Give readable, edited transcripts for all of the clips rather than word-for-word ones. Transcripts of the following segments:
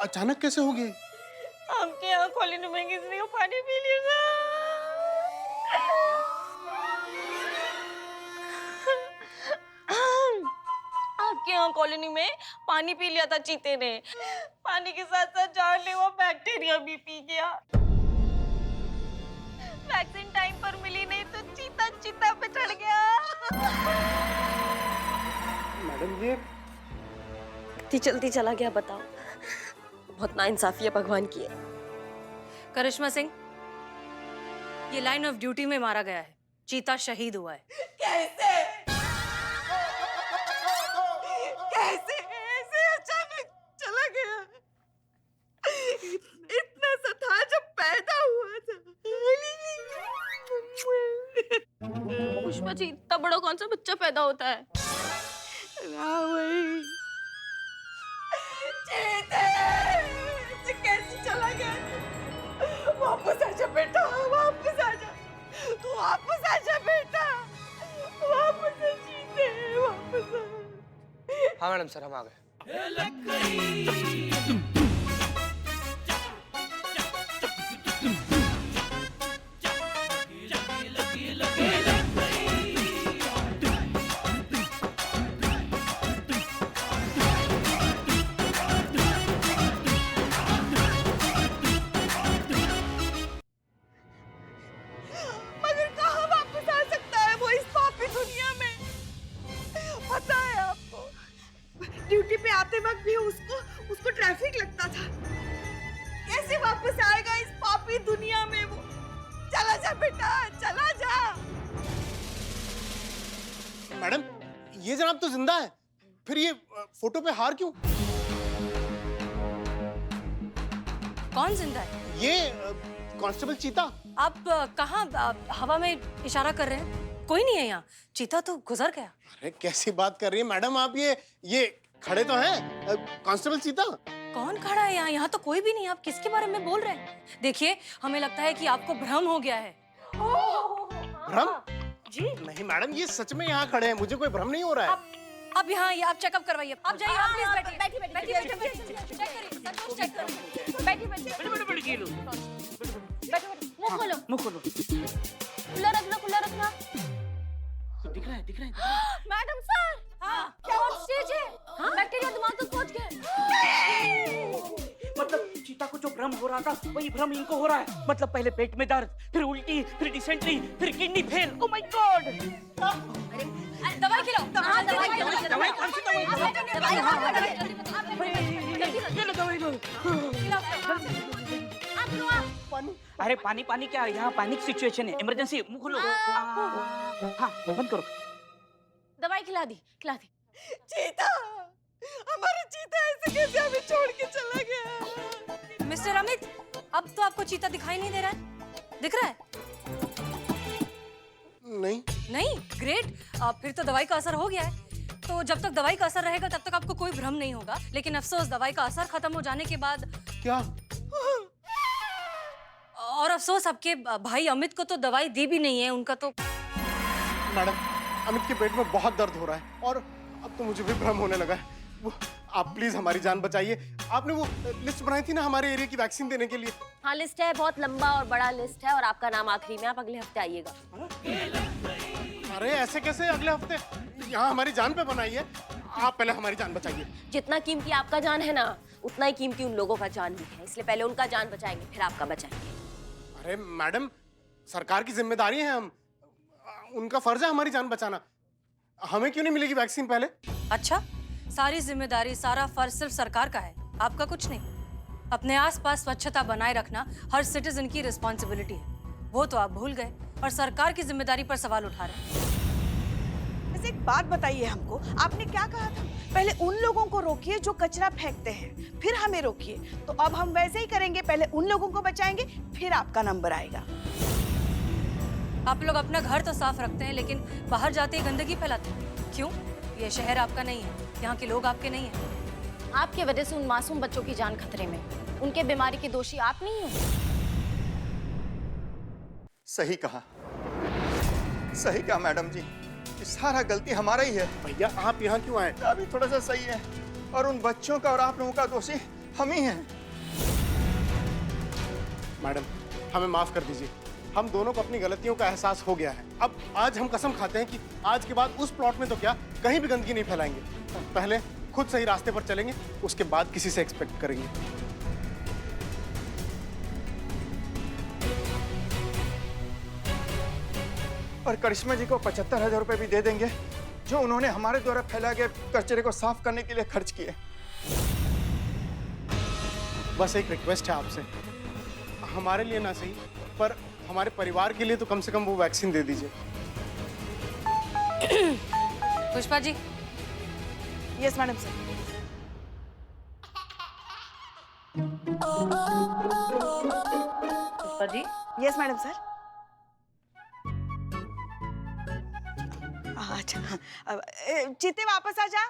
अचानक कैसे हो गए? आपके यहाँ कॉलोनी में किसी को पानी पी लिया था। आपके यहाँ कॉलोनी में पानी पी लिया था चीते ने। पानी के साथ साथ जानलेवा बैक्टीरिया भी पी गया। वैक्सीन टाइम पर मिली नहीं तो चीता चीता पे चढ़ गया। मैडम ये इतनी जल्दी चला गया, बताओ। बहुत नाइंसाफी है भगवान की। करिश्मा सिंह, ये लाइन ऑफ ड्यूटी में मारा गया है। चीता शहीद हुआ है। कैसे? कैसे ऐसे अचानक चला गया? इतना सा था जब पैदा हुआ था। पुष्पा जी, इतना बड़ा कौन सा बच्चा पैदा होता है? कैसे चला गया? वापस आजा बेटा, वापस आजा। तू वापस आजा बेटा, वापस आ जीते, वापस आ। हाँ मैडम सर, हम आ गए। मगर कहाँ वापस आ सकता है वो इस पापी दुनिया में? पता है आपको, ड्यूटी पे आते वक्त भी उसको ट्रैफिक लगता था। कैसे वापस आएगा इस पापी दुनिया में वो? चला जा बेटा, चला जा। मैडम, ये जनाब तो जिंदा है, फिर ये फोटो पे हार क्यों? कौन जिंदा है? ये कांस्टेबल चीता। आप कहाँ हवा में इशारा कर रहे हैं? कोई नहीं है यहाँ। चीता तो गुजर गया। अरे कैसी बात कर रही है मैडम आप? ये खड़े तो हैं कांस्टेबल चीता। कौन खड़ा है यहाँ? यहाँ तो कोई भी नहीं। आप किसके बारे में बोल रहे हैं? देखिए, हमें लगता है कि आपको भ्रम हो गया है। भ्रम? जी नहीं मैडम, ये सच में यहाँ खड़े हैं, मुझे कोई भ्रम नहीं हो रहा है। अब यहाँ आप चेकअप करवाइए। आप जाइए, आप प्लीज बैठिए। बैठिए, चेक करिए, सब कुछ चेक करिए। बैठिए। मुंह खोलो। खुला रखना। दिख रहा है। मैडम सर, हाँ। क्या स्टेज है? बैक्टीरिया दिमाग तक पहुंच गए। मतलब चीता को जो भ्रम हो रहा था वही भ्रम इनको हो रहा है। मतलब पहले पेट में दर्द, फिर उल्टी, फिर डिसेंट्री, फिर kidney fail. Oh my God! दवाई खिलाओ। दवाई कौन सी दवाई? दवाई लो। अरे पानी क्या, यहाँ पैनिक सिचुएशन है, इमरजेंसी। मुंह खोलो। हाँ, बंद करो। दवाई खिला दी। चीता, हमारा चीता ऐसे कैसे हमें छोड़ के चला गया? मिस्टर अमित, अब तो आपको चीता दिखाई नहीं दे रहा है? दिख रहा है? नहीं? ग्रेट। फिर तो दवाई का असर हो गया है। तो जब तक दवाई का असर रहेगा तब तक आपको कोई भ्रम नहीं होगा। लेकिन अफसोस, दवाई का असर खत्म हो जाने के बाद क्या? और अफसोस, आपके भाई अमित को तो दवाई दी भी नहीं है। उनका तो मैडम, अमित के पेट में बहुत दर्द हो रहा है और अब तो मुझे भी भ्रम होने लगा है। आप प्लीज हमारी जान बचाइए। आपने वो लिस्ट बनाई थी ना हमारे एरिया की वैक्सीन देने के लिए। हाँ, लिस्ट है, बहुत लंबा और बड़ा लिस्ट है और आपका नाम आखिरी में। आप अगले हफ्ते आइएगा। अरे ऐसे कैसे अगले हफ्ते? यहाँ हमारी जान पे बनाई है। आप पहले हमारी जान बचाइए। जितना कीमती आपका जान है ना, उतना ही कीमती उन लोगों का जान भी है। इसलिए पहले उनका जान बचाएंगे, फिर आपका बचाएंगे। अरे मैडम, सरकार की जिम्मेदारी है, हम उनका फर्ज है हमारी जान बचाना। हमें क्यों नहीं मिलेगी वैक्सीन पहले? अच्छा, सारी जिम्मेदारी, सारा फर्ज सिर्फ सरकार का है, आपका कुछ नहीं। अपने आसपास स्वच्छता बनाए रखना हर सिटीजन की रिस्पॉन्सिबिलिटी है। वो तो आप भूल गए और सरकार की जिम्मेदारी पर सवाल उठा रहे हैं। वैसे एक बात बताइए हमको, आपने क्या कहा था? पहले उन लोगों को रोकिए जो कचरा फेंकते हैं, फिर हमें रोकिए। तो अब हम वैसे ही करेंगे, पहले उन लोगों को बचाएंगे, फिर आपका नंबर आएगा। आप लोग अपना घर तो साफ रखते हैं लेकिन बाहर जाते ही गंदगी फैलाते हैं। क्यों? ये शहर आपका नहीं है, यहाँ के लोग आपके नहीं हैं। आपके वजह से उन मासूम बच्चों की जान खतरे में। उनके बीमारी की दोषी आप नहीं हो। सही कहा मैडम जी, ये सारा गलती हमारा ही है। भैया आप यहाँ क्यों आए? अभी थोड़ा सा सही है और उन बच्चों का और आप लोगों का दोषी हम ही हैं। मैडम, हमें माफ कर दीजिए। हम दोनों को अपनी गलतियों का एहसास हो गया है। अब आज हम कसम खाते हैं कि आज के बाद उस प्लॉट में तो क्या, कहीं भी गंदगी नहीं फैलाएंगे। पहले खुद सही रास्ते पर चलेंगे, उसके बाद किसी से एक्सपेक्ट करेंगे। और करिश्मा जी को 75,000 रुपए भी दे देंगे, जो उन्होंने हमारे द्वारा फैलाए गए कचरे को साफ करने के लिए खर्च किए। बस एक रिक्वेस्ट है आपसे, हमारे लिए ना सही पर हमारे परिवार के लिए तो कम से कम वो वैक्सीन दे दीजिए। Pushpa ji, yes madam sir. Pushpa ji, yes madam sir. अच्छा, चीते वापस आ जा।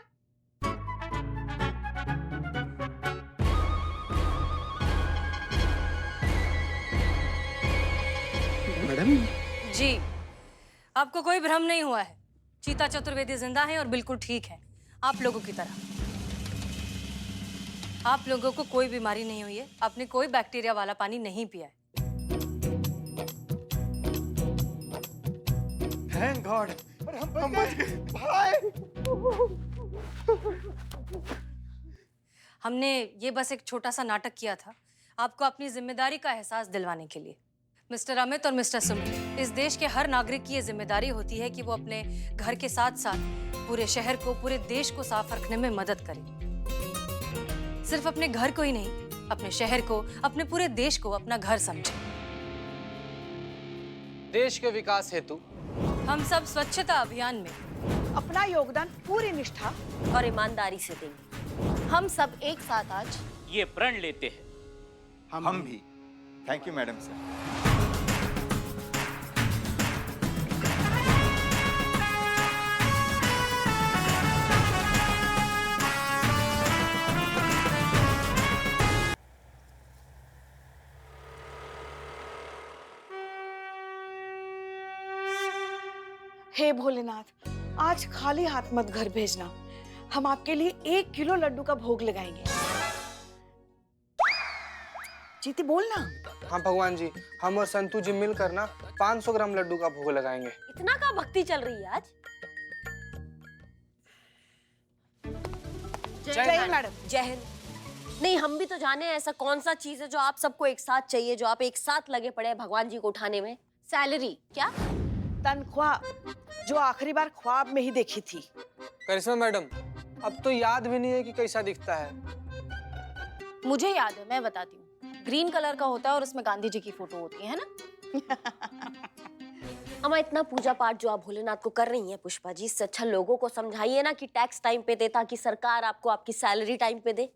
मैडम, जी आपको कोई भ्रम नहीं हुआ है। चीता चतुर्वेदी जिंदा है और बिल्कुल ठीक है, आप लोगों की तरह। आप लोगों को कोई बीमारी नहीं हुई है, आपने कोई बैक्टीरिया वाला पानी नहीं पिया है। थैंक गॉड, हम बच गए भाई। हमने ये बस एक छोटा सा नाटक किया था, आपको अपनी जिम्मेदारी का एहसास दिलवाने के लिए। मिस्टर अमित और मिस्टर सुमित, इस देश के हर नागरिक की ये जिम्मेदारी होती है कि वो अपने घर के साथ साथ पूरे शहर को, पूरे देश को साफ रखने में मदद करे। सिर्फ अपने घर को ही नहीं, अपने शहर को, अपने पूरे देश को अपना घर समझे। देश के विकास हेतु हम सब स्वच्छता अभियान में अपना योगदान पूरी निष्ठा और ईमानदारी से देंगे। हम सब एक साथ आज ये प्रण लेते हैं। हम भी। Thank you madam sir. हे भोलेनाथ, आज खाली हाथ मत घर भेजना। हम आपके लिए 1 किलो लड्डू का भोग लगाएंगे। जीती बोलना। हाँ भगवान जी, हम और संतू जी मिलकर ना 500 ग्राम लड्डू का भोग लगाएंगे। इतना का भक्ति चल रही है आज। जय हिंद मैडम। जय हिंद। नहीं, हम भी तो जाने ऐसा कौन सा चीज है जो आप सबको एक साथ चाहिए, जो आप एक साथ लगे पड़े हैं भगवान जी को उठाने में। सैलरी क्या? तनख्वाह, जो आखिरी बार ख्वाब में ही देखी थी। करिश्मा मैडम, अब तो याद भी नहीं है कि कैसा दिखता है। मुझे याद है, मैं बताती हूँ। ग्रीन कलर का होता है और उसमें गांधी जी की फोटो होती है ना। अमा, इतना पूजा पाठ जो आप भोलेनाथ को कर रही हैं पुष्पा जी, इससे अच्छा लोगों को समझाइए ना कि टैक्स टाइम पे दे, ताकि सरकार आपको आपकी सैलरी टाइम पे दे।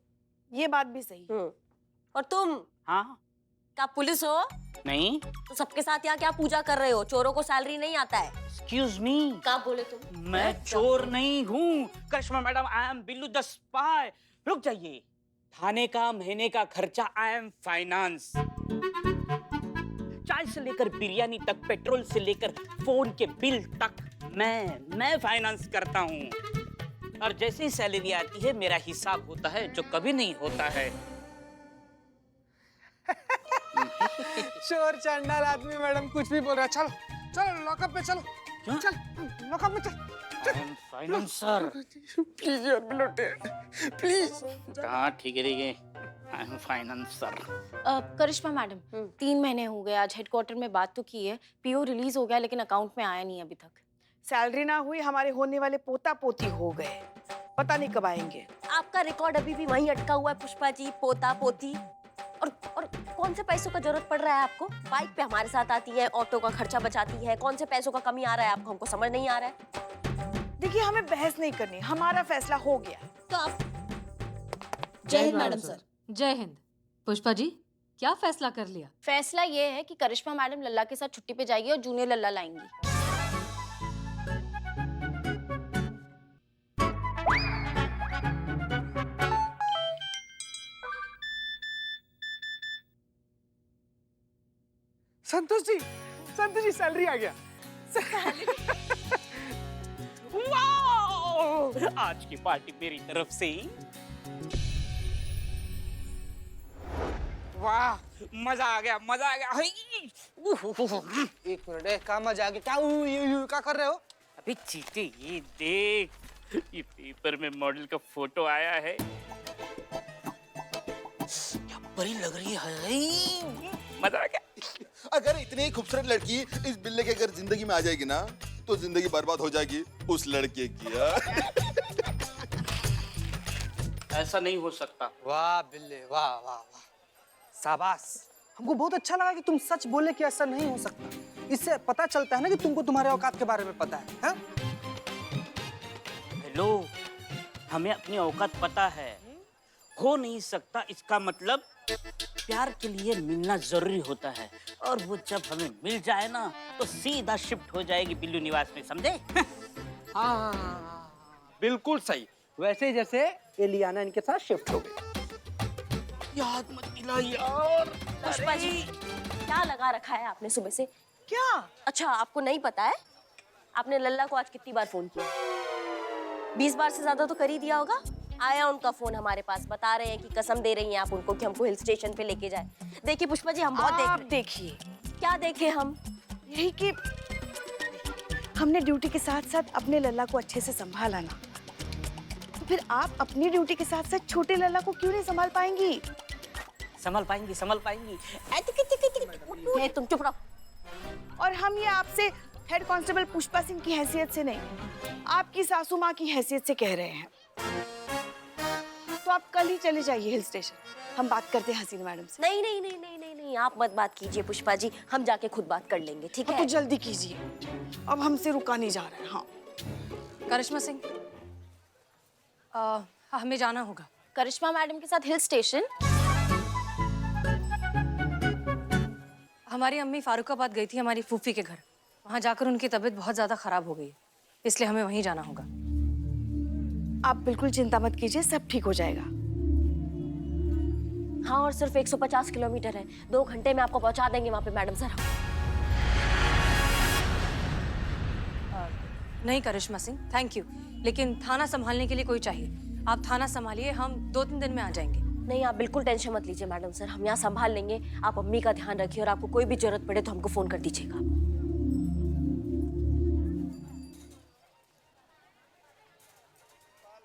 ये बात भी सही। और तुम हाँ? क्या पुलिस हो? नहीं। तो सबके साथ यहाँ क्या पूजा कर रहे हो? चोरों को सैलरी नहीं आता है। एक्सक्यूज मी, क्या बोले तुम? मैं चोर नहीं हूँ। Karishma madam, I am Billu the spy. रुक जाइए। थाने का महीने का खर्चा आई एम फाइनेंस। चाय से लेकर बिरयानी तक, पेट्रोल से लेकर फोन के बिल तक मैं फाइनेंस करता हूँ। और जैसे ही सैलरी आती है मेरा हिसाब होता है, जो कभी नहीं होता है। चोर चंडाल आदमी मैडम कुछ भी बोल रहा है। चलो चलो लॉकअप पे चलो। क्यों? चल लॉकअप में चल। फाइनेंसर प्लीज यार बिलोटे, प्लीज। हाँ ठीक है, I am financier. Karishma madam, 3 महीने हो गए, आज हेडक्वार्टर में बात तो की है, पीओ रिलीज हो गया लेकिन अकाउंट में आया नहीं अभी तक। सैलरी ना हुई, हमारे होने वाले पोता पोती हो गए, पता नहीं कब आएंगे। आपका रिकॉर्ड अभी भी वहीं अटका हुआ है पुष्पा जी, पोता पोती। और कौन से पैसों का जरूरत पड़ रहा है आपको? बाइक पे हमारे साथ आती है, ऑटो का खर्चा बचाती है, कौन से पैसों का कमी आ रहा है आपको? हमको समझ नहीं आ रहा है। देखिए, हमें बहस नहीं करनी, हमारा फैसला हो गया। तो आप जय हिंद मैडम सर। जय हिंद। पुष्पा जी, क्या फैसला कर लिया? फैसला ये है कि करिश्मा मैडम लल्ला के साथ छुट्टी पे जाएगी और जूनियर लल्ला लाएंगी। संतोष जी सैलरी आ गया। वाओ! आज की पार्टी मेरी तरफ से ही। वाह, मजा आ गया, मजा आ गया। हाय, एक मिनट, क्या मजा आ गया? क्या कर रहे हो? अबे चीते, ये देख, ये पेपर में मॉडल का फोटो आया है। क्या बड़ी लग रही है, मजा आ गया। अगर इतनी खूबसूरत लड़की इस बिल्ले के अगर जिंदगी में आ जाएगी ना, तो जिंदगी बर्बाद हो जाएगी उस लड़के की। ऐसा नहीं हो सकता। वाह बिल्ले, वाह वाह वाह, शाबाश। हमको बहुत अच्छा लगा कि तुम सच बोले कि ऐसा नहीं हो सकता। इससे पता चलता है ना कि तुमको तुम्हारे औकात के बारे में पता है, हाँ? हेलो, हमें अपनी औकात पता है। हो नहीं सकता इसका मतलब प्यार के लिए मिलना जरूरी होता है, और वो जब हमें मिल जाए ना तो सीधा शिफ्ट हो जाएगी बिल्लू निवास में, समझे? हाँ, बिल्कुल सही, वैसे जैसे एलियाना इनके साथ शिफ्ट हो गई। याद मत दिला यार। पुष्पा जी, क्या लगा रखा है आपने सुबह से? क्या? अच्छा, आपको नहीं पता है? आपने लल्ला को आज कितनी बार फोन किया? 20 बार से ज्यादा तो कर ही दिया होगा। आया उनका फोन हमारे पास, बता रहे हैं कि कसम दे रही हैं आप उनको कि हमको हिल स्टेशन पे लेके जाए। देखिए पुष्पा जी, हम बहुत देख आप रहे हैं। देखिए, क्या देखे हम? यही कि हमने ड्यूटी के साथ साथ अपने लल्ला को अच्छे से संभाला ना, तो फिर आप अपनी ड्यूटी के साथ साथ छोटे लल्ला को क्यों नहीं संभाल पाएंगी? संभल पाएंगी, संभल पाएंगी। ए, तुम चुप रहो। और हम ये आपसे हेड कांस्टेबल पुष्पा सिंह की हैसियत से नहीं, आपकी सासू माँ की हैसियत से कह रहे हैं। तो आप कल ही चले जाइए हिल स्टेशन, हम बात करते हैं हसीन मैडम से। नहीं नहीं नहीं नहीं नहीं नहीं, आप मत बात कीजिए पुष्पा जी, हम जाके खुद बात कर लेंगे, ठीक तो है? जल्दी कीजिए, अब हमसे रुका नहीं जा रहा है। हाँ, करिश्मा सिंह, हमें जाना होगा। करिश्मा मैडम के साथ हिल स्टेशन? हमारी अम्मी फारुखाबाद गई थी हमारी फूफी के घर। वहाँ जाकर उनकी तबीयत बहुत ज़्यादा खराब हो गई, इसलिए हमें वहीं जाना होगा। आप बिल्कुल चिंता मत कीजिए, सब ठीक हो जाएगा। हाँ, और सिर्फ 150 किलोमीटर है, 2 घंटे में आपको पहुंचा देंगे वहाँ पे मैडम सर। नहीं करिश्मा सिंह, थैंक यू, लेकिन थाना संभालने के लिए कोई चाहिए। आप थाना संभालिए, हम 2-3 दिन में आ जाएंगे। नहीं, आप बिल्कुल टेंशन मत लीजिए मैडम सर, हम यहाँ संभाल लेंगे। आप अम्मी का ध्यान रखिए, और आपको कोई भी जरूरत पड़े तो हमको फोन कर दीजिएगा।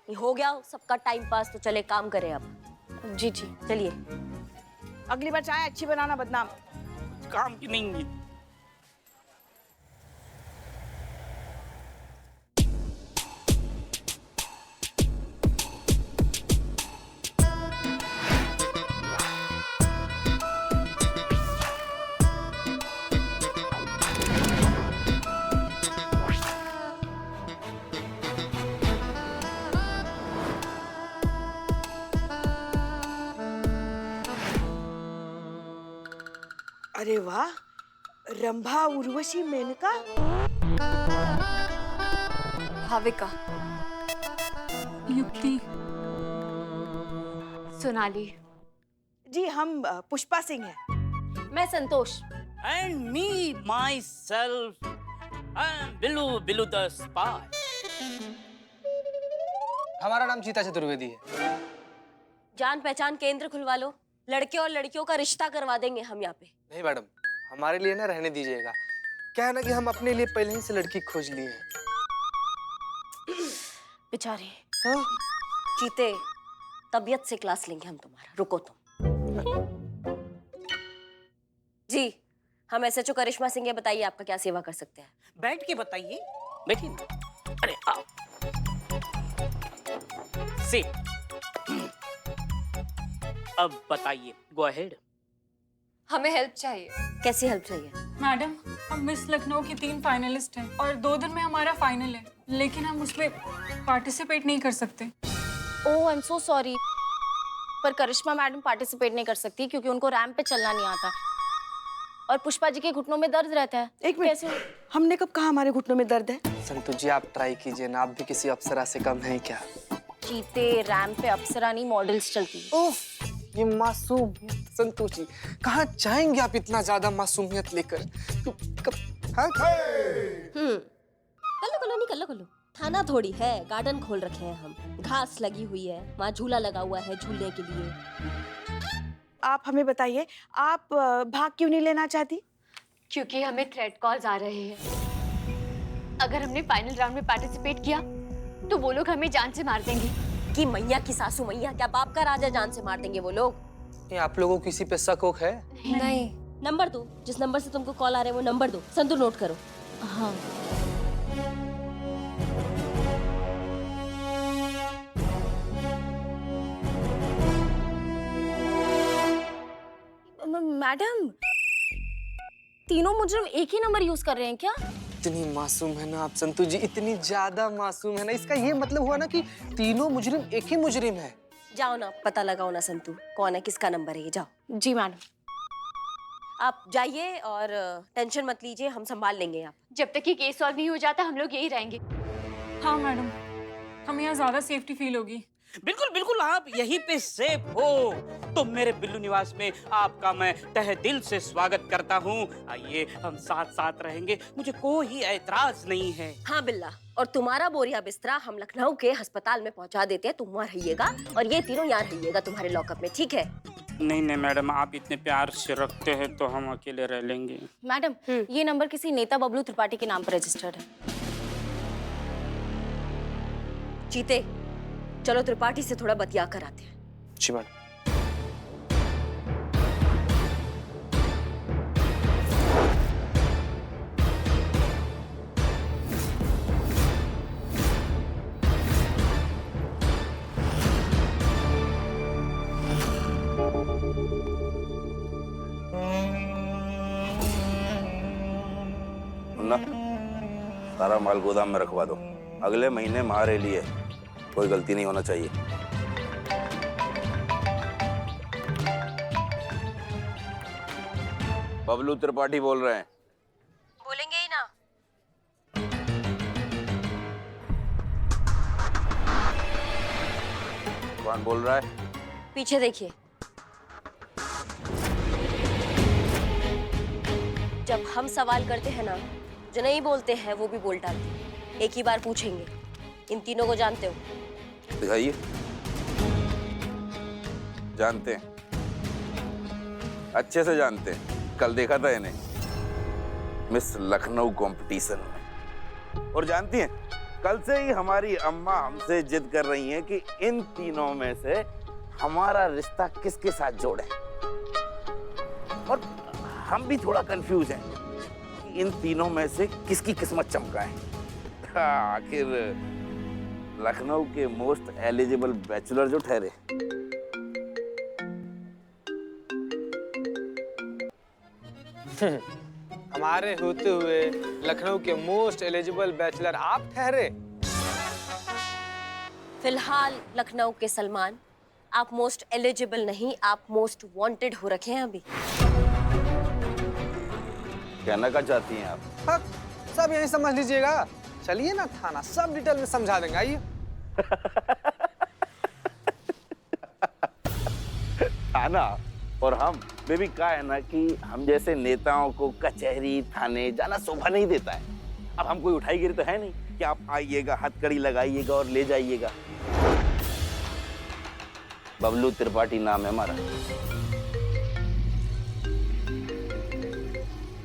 ये हो गया सबका टाइम पास, तो चले काम करें अब। जी जी। चलिए। अगली बार चाय अच्छी बनाना, बदनाम। काम की नहीं। अरे वाह, रंभा, उर्वशी, मेनका। भाविका, युक्ति, सोनाली। जी, हम पुष्पा सिंह हैं। मैं संतोष। And me, myself, I'm Billu the spy. हमारा नाम चीता चतुर्वेदी है। जान पहचान केंद्र खुलवा लो, लड़के और लड़कियों का रिश्ता करवा देंगे हम यहाँ पे। नहीं मैडम, हमारे लिए ना रहने दीजिएगा। क्या है ना कि हम अपने लिए पहले ही से लड़की खोज लिए हैं। बेचारे। हाँ? चीते, तबीयत से क्लास लेंगे हम तुम्हारा, रुको तुम। जी, हम एसएचओ करिश्मा सिंह, बताइए आपका क्या सेवा कर सकते हैं? बैठ के बताइए, बैठिए ना। अरे आओ, सिट। अब बताइए, गो अहेड। हमें हेल्प चाहिए। कैसी हेल्प चाहिए? मैडम, हम मिस लखनऊ की 3 फाइनलिस्ट हैं और 2 दिन में हमारा फाइनल है, लेकिन हम उसमें पार्टिसिपेट नहीं कर सकते। ओह, आई एम सो सॉरी, पर करिश्मा मैडम पार्टिसिपेट नहीं कर सकती क्योंकि उनको रैंप पे चलना नहीं आता, और पुष्पा जी के घुटनों में दर्द रहता है। एक मिनट, कैसे? हमने कब कहा हमारे घुटनों में दर्द है? संतु जी, आप ट्राई कीजिए ना, आप भी किसी अप्सरा से कम हैं क्या? चीते, रैंप पे अप्सरा नहीं मॉडल्स चलती है। ओह, ये मासूम संतोष जी, कहाँ जाएंगे आप इतना ज्यादा मासूमियत लेकर? हाँ? कल्लो। थाना थोड़ी है, गार्डन खोल रखे हैं हम, घास लगी हुई है, वहाँ झूला लगा हुआ है झूलने के लिए। आप हमें बताइए, आप भाग क्यों नहीं लेना चाहती? क्योंकि हमें थ्रेट कॉल्स आ रहे हैं। अगर हमने फाइनल राउंड में पार्टिसिपेट किया तो वो लोग हमें जान से मार देंगे। कि मैया की सासू मैया, क्या बाप का राजा जान से मार देंगे वो लोग? ये आप लोगों को किसी पे शक वक है? नहीं। नंबर दो, जिस नंबर से तुमको कॉल आ रहे हैं वो नंबर दो। संतू नोट करो। हाँ। मैडम, तीनों मुजरिम एक ही नंबर यूज कर रहे हैं क्या? इतनी मासूम है ना आप संतू जी, इतनी ज्यादा मासूम है ना। इसका ये मतलब हुआ ना कि तीनों मुजरिम एक ही मुजरिम है। जाओ ना, पता लगाओ ना संतू, कौन है, किसका नंबर है ये। जाओ। जी मैडम। आप जाइए और टेंशन मत लीजिए, हम संभाल लेंगे। आप जब तक ये केस सॉल्व नहीं हो जाता हम लोग यही रहेंगे। हाँ मैडम, हमें यहाँ ज्यादा सेफ्टी फील होगी। बिल्कुल बिल्कुल, आप यहीं पे सेफ हो। तो मेरे बिल्लू निवास में आपका मैं तहे दिल से स्वागत करता हूँ। आइए, हम साथ साथ रहेंगे, मुझे कोई ऐतराज नहीं है। हाँ बिल्ला, और तुम्हारा बोरिया बिस्तरा हम लखनऊ के अस्पताल में पहुंचा देते हैं। तुम वहाँ रहिएगा और ये तीनों यहाँ रहिएगा तुम्हारे लॉकअप में, ठीक है? नहीं नहीं मैडम, आप इतने प्यार से रखते हैं तो हम अकेले रह लेंगे। मैडम, ये नंबर किसी नेता बबलू त्रिपाठी के नाम पर रजिस्टर्ड है। चीते, चलो त्रिपाठी से थोड़ा बतिया कर आते हैं। जी मैडम। मुन्ना, सारा माल गोदाम में रखवा दो। अगले महीने महारेली है, कोई गलती नहीं होना चाहिए। बबलू त्रिपाठी बोल रहे हैं। बोलेंगे ही ना। कौन बोल रहा है? पीछे देखिए। जब हम सवाल करते हैं ना, जो नहीं बोलते हैं वो भी बोल डालते हैं। एक ही बार पूछेंगे, इन तीनों को जानते हो? दिखाइए। जानते हैं, अच्छे से जानते हैं, कल देखा था इन्हें मिस लखनऊ कंपटीशन में। और जानती हैं, कल से ही हमारी अम्मा हमसे जिद कर रही हैं कि इन तीनों में से हमारा रिश्ता किसके साथ जोड़े। और हम भी थोड़ा कंफ्यूज हैं कि इन तीनों में से किसकी किस्मत चमका है। आखिर लखनऊ के मोस्ट एलिजिबल बैचलर जो ठहरे। हमारे होते हुए लखनऊ के मोस्ट एलिजिबल बैचलर आप ठहरे। फिलहाल लखनऊ के सलमान, आप मोस्ट एलिजिबल नहीं, आप मोस्ट वांटेड हो रखे हैं अभी। कहना क्या चाहती हैं आप? हाँ, सब यही समझ लीजिएगा। चलिए ना थाना, सब डिटेल में समझा देंगे। आइए। थाना और हम बेबी का है ना कि हम जैसे नेताओं को कचहरी थाने जाना शोभा नहीं देता है। अब हम कोई उठाई गिरी तो है नहीं कि आप आइएगा, हथकड़ी लगाइएगा और ले जाइएगा। बबलू त्रिपाठी नाम है हमारा।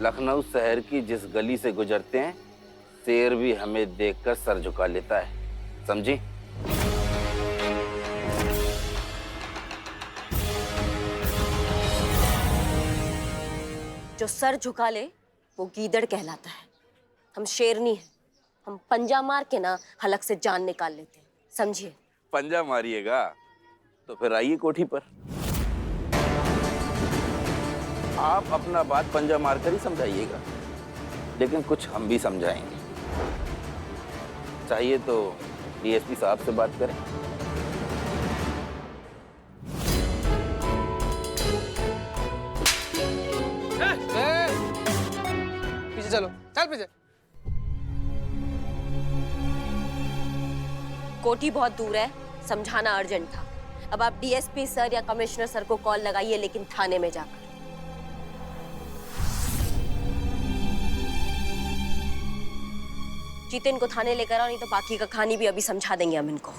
लखनऊ शहर की जिस गली से गुजरते हैं, शेर भी हमें देखकर सर झुका लेता है, समझी? जो सर झुका ले वो गीदड़ कहलाता है। हम शेरनी हैं, हम पंजा मार के ना हलक से जान निकाल लेते हैं, समझिए? पंजा मारिएगा तो फिर आइए कोठी पर। आप अपना बात पंजा मारकर ही समझाइएगा, लेकिन कुछ हम भी समझाएंगे। चाहिए तो डीएसपी साहब से बात करें। पीछे चलो, चल पीछे। कोठी बहुत दूर है, समझाना अर्जेंट था। अब आप डीएसपी सर या कमिश्नर सर को कॉल लगाइए, लेकिन थाने में जाकर। जीते इनको थाने लेकर आओ, नहीं तो बाकी का कहानी भी अभी समझा देंगे हम इनको।